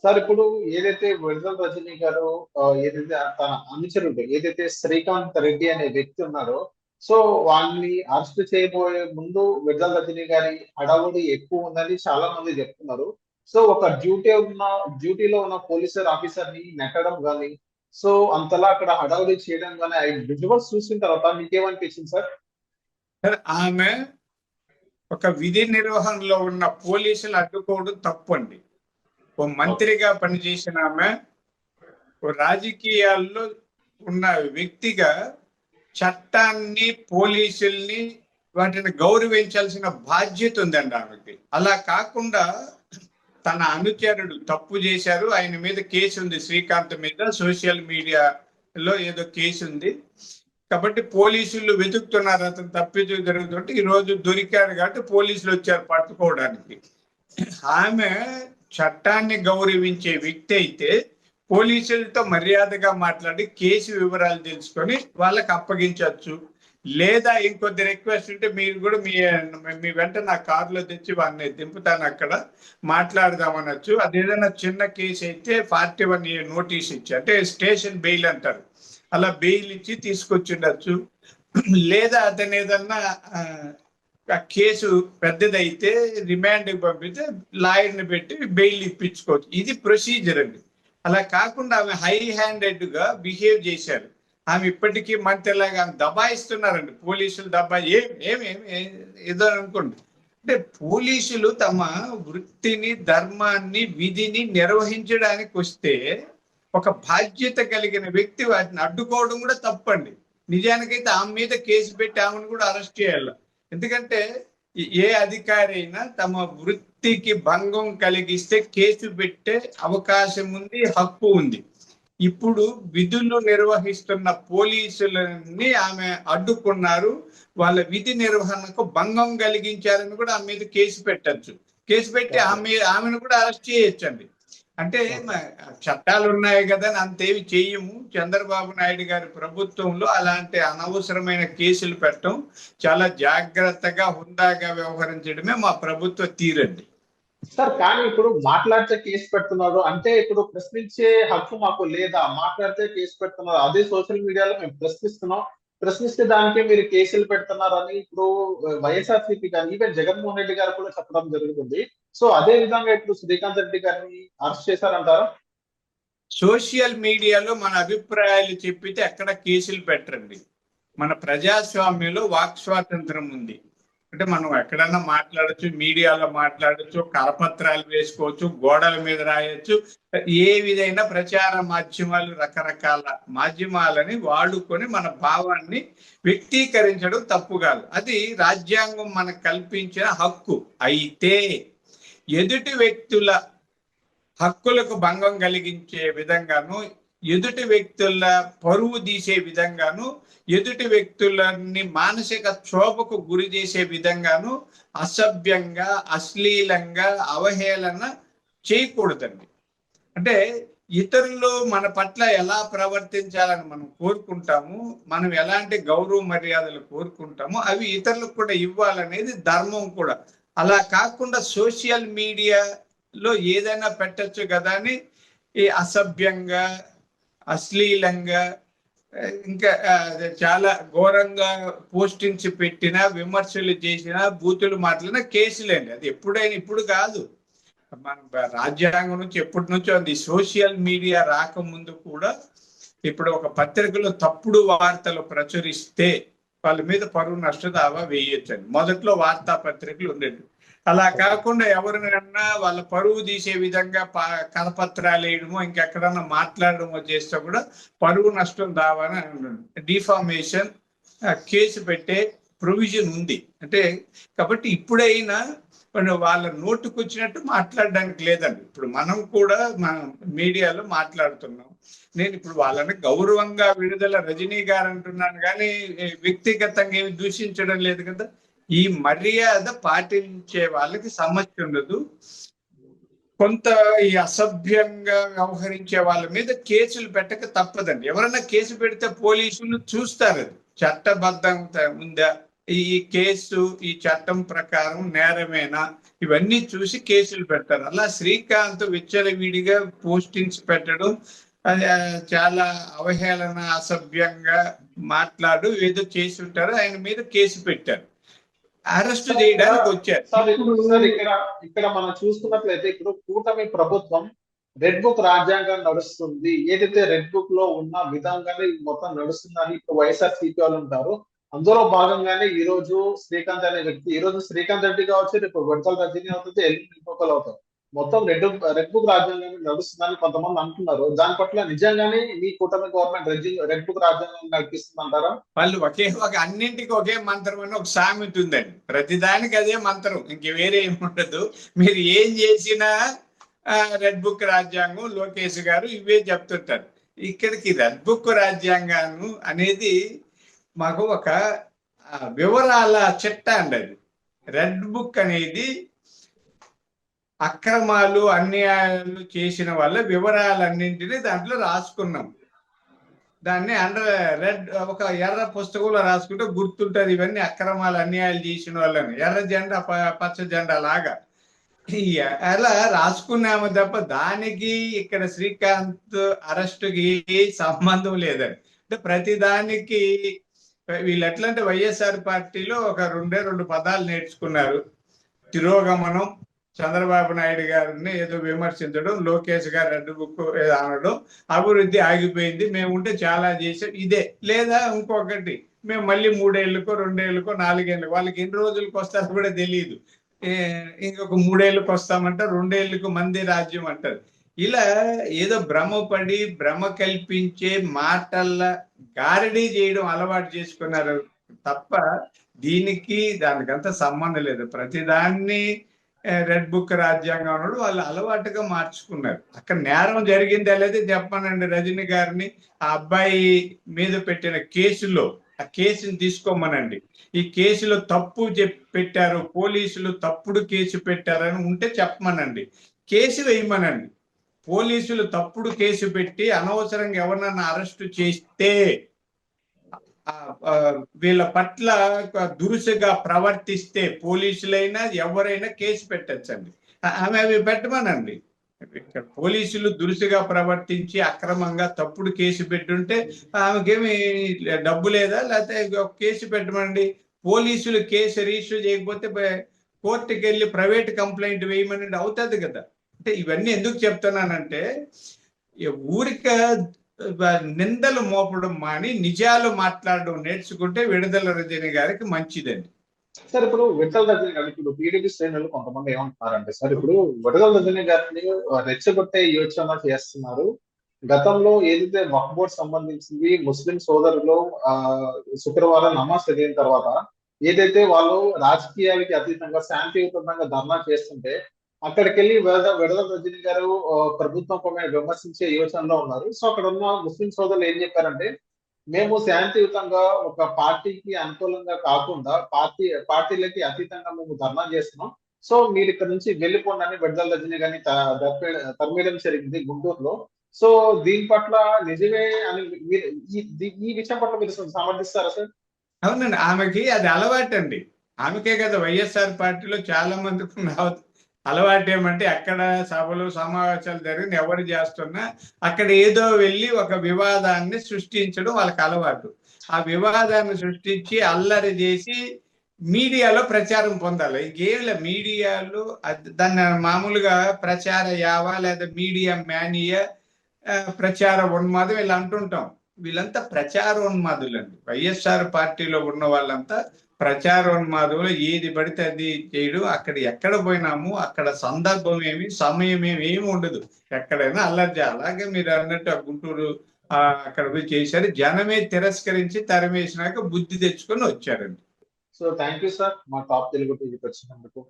Sir ఇప్పుడు ఏదైతే విడుదల రజనీ గారు ఏదైతే తన అనుచరుడు ఏదైతే శ్రీకాంత్ రెడ్డి అనే వ్యక్తి ఉన్నారో, సో వాళ్ళని అరెస్ట్ చేయబోయే ముందు విడుదల రజనీ గారి హడావుడి ఎక్కువ ఉందని చాలా మంది చెప్తున్నారు. సో ఒక డ్యూటీలో ఉన్న పోలీసర్ ఆఫీసర్ ని నెట్టడం గాని, సో అంతలా అక్కడ హడావుడి చేయడం గాని, ఆ విజువల్స్ చూసిన తర్వాత మీకేమనిపించింది సార్? ఆమె ఒక విధి నిర్వహణలో ఉన్న పోలీసులు అడ్డుకోవడం తప్పండి. ఓ మంత్రిగా పనిచేసిన ఆమె ఓ రాజకీయాల్లో ఉన్న వ్యక్తిగా చట్టాన్ని, పోలీసుల్ని వాటిని గౌరవించాల్సిన బాధ్యత ఉందండి ఆమెకి. అలా కాకుండా తన అనుచరుడు తప్పు చేశారు, ఆయన మీద కేసు ఉంది, శ్రీకాంత్ మీద సోషల్ మీడియాలో ఏదో కేసు ఉంది కాబట్టి పోలీసులు వెతుకుతున్నారు, అతను తప్పిదు జరుగుతుంటే ఈ రోజు దొరికాడు కాబట్టి పోలీసులు వచ్చారు పట్టుకోవడానికి. ఆమె చట్టాన్ని గౌరవించే వ్యక్తి అయితే పోలీసులతో మర్యాదగా మాట్లాడి కేసు వివరాలు తెలుసుకొని వాళ్ళకి అప్పగించవచ్చు. లేదా ఇంకొద్ది రిక్వెస్ట్ ఉంటే మీరు కూడా మీ వెంట నా కారులో తెచ్చి వాడిని దింపుతాను, అక్కడ మాట్లాడదామనొచ్చు. అదేదైనా చిన్న కేసు అయితే 41A నోటీస్ ఇచ్చి, అంటే స్టేషన్ బెయిల్ అంటారు, అలా బెయిల్ ఇచ్చి తీసుకొచ్చిండొచ్చు. లేదా అతను ఏదన్నా కేసు పెద్దదైతే రిమాండ్ పంపితే లాయర్ని పెట్టి బెయిల్ ఇప్పించుకోవచ్చు. ఇది ప్రొసీజర్ అండి. అలా కాకుండా ఆమె హై హ్యాండెడ్ గా బిహేవ్ చేశారు. ఆమె ఇప్పటికీ మంత్రిలాగా దబాయిస్తున్నారండి, పోలీసులు ఏదో అనుకోండి. అంటే పోలీసులు తమ వృత్తిని, ధర్మాన్ని, విధిని నిర్వహించడానికి వస్తే ఒక బాధ్యత కలిగిన వ్యక్తి వాటిని అడ్డుకోవడం కూడా తప్పండి. నిజానికైతే ఆమె మీద కేసు పెట్టి ఆమెను కూడా అరెస్ట్ చేయాలి. ఎందుకంటే ఏ అధికారి అయినా తమ వృత్తికి భంగం కలిగిస్తే కేసు పెట్టే అవకాశం ఉంది, హక్కు ఉంది. ఇప్పుడు విధులు నిర్వహిస్తున్న పోలీసులని ఆమె అడ్డుకున్నారు, వాళ్ళ విధి నిర్వహణకు భంగం కలిగించారని కూడా ఆమె మీద కేసు పెట్టచ్చు. కేసు పెట్టి ఆమెను కూడా అరెస్ట్ చేయొచ్చండి. అంటే చట్టాలు ఉన్నాయి కదా అని అంతేమి చెయ్యము. చంద్రబాబు నాయుడు గారి ప్రభుత్వంలో అలాంటి అనవసరమైన కేసులు పెట్టడం, చాలా జాగ్రత్తగా హుందాగా వ్యవహరించడమే మా ప్రభుత్వ తీరండి. సార్ కానీ ఇప్పుడు మాట్లాడితే కేసు పెడుతున్నారు అంటే, ఇప్పుడు ప్రశ్నించే హక్కు మాకు లేదా? మాట్లాడితే కేసు పెడుతున్నారు, అదే సోషల్ మీడియాలో మేము ప్రశ్నిస్తున్నాం, ప్రశ్నిస్తే దానికే మీరు కేసులు పెడుతున్నారని ఇప్పుడు వైఎస్ఆర్సీపీ కానీ ఈవెన్ జగన్మోహన్ రెడ్డి గారు కూడా చెప్పడం జరుగుతుంది. సో అదే విధంగా ఇప్పుడు శ్రీకాంత్ రెడ్డి గారిని అరెస్ట్ చేశారంటారా? సోషల్ మీడియాలో మన అభిప్రాయాలు చెప్పితే ఎక్కడ కేసులు పెట్టరండి. మన ప్రజాస్వామ్యంలో వాక్ స్వాతంత్రం ఉంది. అంటే మనం ఎక్కడన్నా మాట్లాడచ్చు, మీడియాలో మాట్లాడచ్చు, కరపత్రాలు వేసుకోవచ్చు, గోడల మీద రాయొచ్చు. ఏ విధైన ప్రచార మాధ్యమాలు, రకరకాల మాధ్యమాలని వాడుకొని మన భావాన్ని వ్యక్తీకరించడం తప్పు కాదు. అది రాజ్యాంగం మనకు కల్పించిన హక్కు. అయితే ఎదుటి వ్యక్తుల హక్కులకు భంగం కలిగించే విధంగాను, ఎదుటి వ్యక్తుల పరువు తీసే విధంగాను, ఎదుటి వ్యక్తులని మానసిక క్షోభకు గురి చేసే విధంగాను అసభ్యంగా, అశ్లీలంగా, అవహేళన చేయకూడదండి. అంటే ఇతరులు మన పట్ల ఎలా ప్రవర్తించాలని మనం కోరుకుంటాము, మనం ఎలాంటి గౌరవ మర్యాదలు కోరుకుంటామో అవి ఇతరులకు కూడా ఇవ్వాలనేది ధర్మం కూడా. అలా కాకుండా సోషల్ మీడియాలో ఏదైనా పెట్టచ్చు కదా అని ఈ అసభ్యంగా, అశ్లీలంగా, ఇంకా చాలా ఘోరంగా పోస్టింగ్స్ పెట్టినా, విమర్శలు చేసినా, బూతులు మాట్లాడినా కేసులేండి. అది ఎప్పుడైనా, ఇప్పుడు కాదు, మన రాజ్యాంగం నుంచి ఎప్పటి నుంచో ఉంది. సోషల్ మీడియా రాకముందు కూడా ఇప్పుడు ఒక పత్రికలో తప్పుడు వార్తలు ప్రచురిస్తే వాళ్ళ మీద పరువు నష్ట దావా వేయొచ్చండి. మొదట్లో వార్తాపత్రికలు ఉండేది. అలా కాకుండా ఎవరినన్నా వాళ్ళ పరువు తీసే విధంగా కరపత్రాలు వేయడమో, ఇంకెక్కడన్నా మాట్లాడడమో చేస్తే కూడా పరువు నష్టం దావాని డిఫామేషన్ కేసు పెట్టే ప్రొవిజన్ ఉంది. అంటే కాబట్టి ఇప్పుడైనా వాళ్ళ నోటుకు వచ్చినట్టు మాట్లాడడానికి లేదండి. ఇప్పుడు మనం కూడా మన మీడియాలో మాట్లాడుతున్నాం. నేను ఇప్పుడు వాళ్ళని గౌరవంగా విడుదల రజనీ గారు అంటున్నాను కానీ వ్యక్తిగతంగా ఏమి దూషించడం లేదు కదా. ఈ మర్యాద పాటించే వాళ్ళకి సమస్య ఉండదు. కొంత ఈ అసభ్యంగా వ్యవహరించే వాళ్ళ మీద కేసులు పెట్టక తప్పదండి. ఎవరైనా కేసు పెడితే పోలీసులు చూస్తారు, అది చట్టబద్ధంగా ఉందా, ఈ కేసు ఈ చట్టం ప్రకారం నేరమేనా, ఇవన్నీ చూసి కేసులు పెడతారు. అలా శ్రీకాంత్ విచ్చలవిడిగా పోస్టింగ్స్ పెట్టడం, అది చాలా అవహేళన, అసభ్యంగా మాట్లాడు ఏదో చేసి ఉంటారు. ఆయన మీద కేసు పెట్టారు, అరెస్ట్ చేయడానికి వచ్చారు. ఇక్కడ మనం చూసుకున్నట్లయితే ఇప్పుడు కూటమి ప్రభుత్వం రెడ్ బుక్ రాజ్యాంగం నడుస్తుంది, ఏదైతే రెడ్ బుక్ లో ఉన్న విధంగానే మొత్తం నడుస్తుందని ఇప్పుడు వైఎస్ఆర్సీపీ వాళ్ళు ఉంటారు. అందులో భాగంగానే ఈ రోజు శ్రీకాంత్ అనే వ్యక్తి, ఈ రోజు శ్రీకాంత్ రెడ్డి కావచ్చు, రేపు విడతల రజనీ అవుతుంది, ఎల్లుండి ఇంకొకరు అవుతారు. మొత్తం రెడ్ బుక్ రాజ్యాంగం నడుస్తుందని కొంతమంది అంటున్నారు. దాని పట్ల నిజంగానే మీ కూటమి గవర్నమెంట్ రెడ్ బుక్ రాజ్యాంగం నడిపిస్తుందంటారా? వాళ్ళు అన్నింటికి ఒకే మంత్రం అని ఒక సామెత ఉందండి. ప్రతిదానికి అదే మంత్రం, ఇంక వేరే ఏముండదు. మీరు ఏం చేసినా రెడ్ బుక్ రాజ్యాంగం, లోకేష్ గారు ఇవే చెప్తుంటారు. ఇక్కడికి రెడ్ బుక్ రాజ్యాంగం అనేది మాకు ఒక వివరాల చిట్ట అండి. అది రెడ్ బుక్ అనేది అక్రమాలు, అన్యాయాలు చేసిన వాళ్ళ వివరాలన్నింటినీ దాంట్లో రాసుకున్నాం. దాన్ని రెడ్ ఒక ఎర్ర పుస్తకంలో రాసుకుంటే గుర్తుంటది, ఇవన్నీ అక్రమాలు, అన్యాయాలు చేసిన వాళ్ళని. ఎర్ర జెండా పచ్చ జెండా లాగా అలా రాసుకున్నాము తప్ప దానికి ఇక్కడ శ్రీకాంత్ అరెస్టుకి సంబంధం లేదండి. అంటే ప్రతిదానికి వీళ్ళు ఎట్లా అంటే వైఎస్ఆర్ పార్టీలో ఒక రెండు పదాలు నేర్చుకున్నారు. తిరోగమనం, చంద్రబాబు నాయుడు గారిని ఏదో విమర్శించడం, లోకేష్ గారు రెడ్ బుక్ ఏదో అనడం, అభివృద్ధి ఆగిపోయింది, మేము ఉంటే చాలా చేసాం, ఇదే. లేదా ఇంకొకటి, మేము మళ్ళీ 3 ఏళ్ళకో 2 ఏళ్ళకో 4 ఏళ్ళకో, వాళ్ళకి ఎన్ని రోజులకు వస్తారో కూడా తెలియదు, ఇంకొక 3 ఏళ్ళకి వస్తామంటారు, 2 ఏళ్ళకు మంది రాజ్యం అంటారు. ఇలా ఏదో భ్రమపడి భ్రమ కల్పించే మాటల గారడీ చేయడం అలవాటు చేసుకున్నారు తప్ప దీనికి దానికంత సంబంధం లేదు. ప్రతిదాన్ని రెడ్ బుక్ రాజ్యాంగం అన్నాడు వాళ్ళు అలవాటుగా మార్చుకున్నారు. అక్కడ నేరం జరిగింది అనేది చెప్పానండి రజనీ గారిని. ఆ అబ్బాయి మీద పెట్టిన కేసులో ఆ కేసుని తీసుకోమనండి. ఈ కేసులో తప్పు పెట్టారు, పోలీసులు తప్పుడు కేసు పెట్టారని ఉంటే చెప్పమనండి, కేసు వేయమనండి. పోలీసులు తప్పుడు కేసు పెట్టి అనవసరంగా ఎవరినన్నా అరెస్టు చేస్తే వీళ్ళ పట్ల దురుసుగా ప్రవర్తిస్తే పోలీసులైనా ఎవరైనా కేసు పెట్టచ్చండి. ఆమె అవి పెట్టమనండి. ఇక్కడ పోలీసులు దురుసుగా ప్రవర్తించి అక్రమంగా తప్పుడు కేసు పెట్టుంటే ఆమెకేమి డబ్బు లేదా, లేకపోతే కేసు పెట్టమండి. పోలీసులు కేసు రిజిస్టర్ చేయకపోతే కోర్టుకి వెళ్ళి ప్రైవేట్ కంప్లైంట్ వేయమని అవుతుంది కదా. అంటే ఇవన్నీ ఎందుకు చెప్తున్నానంటే ఊరిక నిందలు మోపడం మాని నిజాలు మాట్లాడడం నేర్చుకుంటే విడుదల రజనీ గారికి మంచిదండి. సార్ ఇప్పుడు విడుదల రజనీ గారు, ఇప్పుడు టీడీపీ శ్రేణులు కొంతమంది ఏమంటున్నారంటే, సార్ ఇప్పుడు విడుదల రజనీ గారిని రెచ్చగొట్టే యోచన చేస్తున్నారు. గతంలో ఏదైతే వక్ఫ్ బోర్డు సంబంధించింది ముస్లిం సోదరులు శుక్రవారం నమాజ్ చదివిన తర్వాత ఏదైతే వాళ్ళు రాజకీయాలకి అతీతంగా శాంతియుతంగా ధర్నా చేస్తుంటే అక్కడికి వెళ్ళి విడుదల రజనీ గారు ప్రభుత్వం విమర్శించే యోచనలో ఉన్నారు. సో అక్కడ ఉన్న ముస్లిం సోదరులు ఏం చెప్పారంటే, మేము శాంతియుతంగా ఒక పార్టీకి అనుకూలంగా కాకుండా పార్టీలకి అతీతంగా మేము ధర్నా చేస్తున్నాం, సో మీరు ఇక్కడ నుంచి వెళ్ళిపోండి అని విడుదల రజనీ గారిని తరిమేయడం జరిగింది గుంటూరులో. సో దీని పట్ల నిజమే అని ఈ విషయం పట్ల మీరు సమర్థిస్తారా సార్? అవునండి, ఆమెకి అది అలవాటు అండి. ఆమెకే కదా వైఎస్ఆర్ పార్టీలో చాలా మందికి అలవాటు ఏమంటే అక్కడ సభలు సమావేశాలు జరిగిన ఎవరు చేస్తున్నా అక్కడ ఏదో వెళ్ళి ఒక వివాదాన్ని సృష్టించడం వాళ్ళకి అలవాటు. ఆ వివాదాన్ని సృష్టించి అల్లరి చేసి మీడియాలో ప్రచారం పొందాలి. ఇంకేం మీడియాలో దాన్ని మామూలుగా ప్రచార యావ లేదా మీడియా మేనియా, ప్రచార ఉన్మాదం వీళ్ళు అంటుంటాం. వీళ్ళంతా ప్రచారోన్మాదులండి. వైఎస్ఆర్ పార్టీలో ఉన్న వాళ్ళంతా ప్రచారోన్మాదులు, ఏది పడితే అది చేయడం. అక్కడ ఎక్కడ పోయినాము అక్కడ సందర్భం ఏమి సమయం ఏమి ఉండదు, ఎక్కడైనా అల్లర్జీ. అలాగే మీరు అన్నట్టు ఆ గుంటూరు అక్కడ పోయి చేశారు, జనమే తిరస్కరించి తరిమేసినాక బుద్ధి తెచ్చుకొని వచ్చారండి. సో థ్యాంక్ యూ సార్, మా టాప్ తెలుగు టీవీకి వచ్చినందుకు.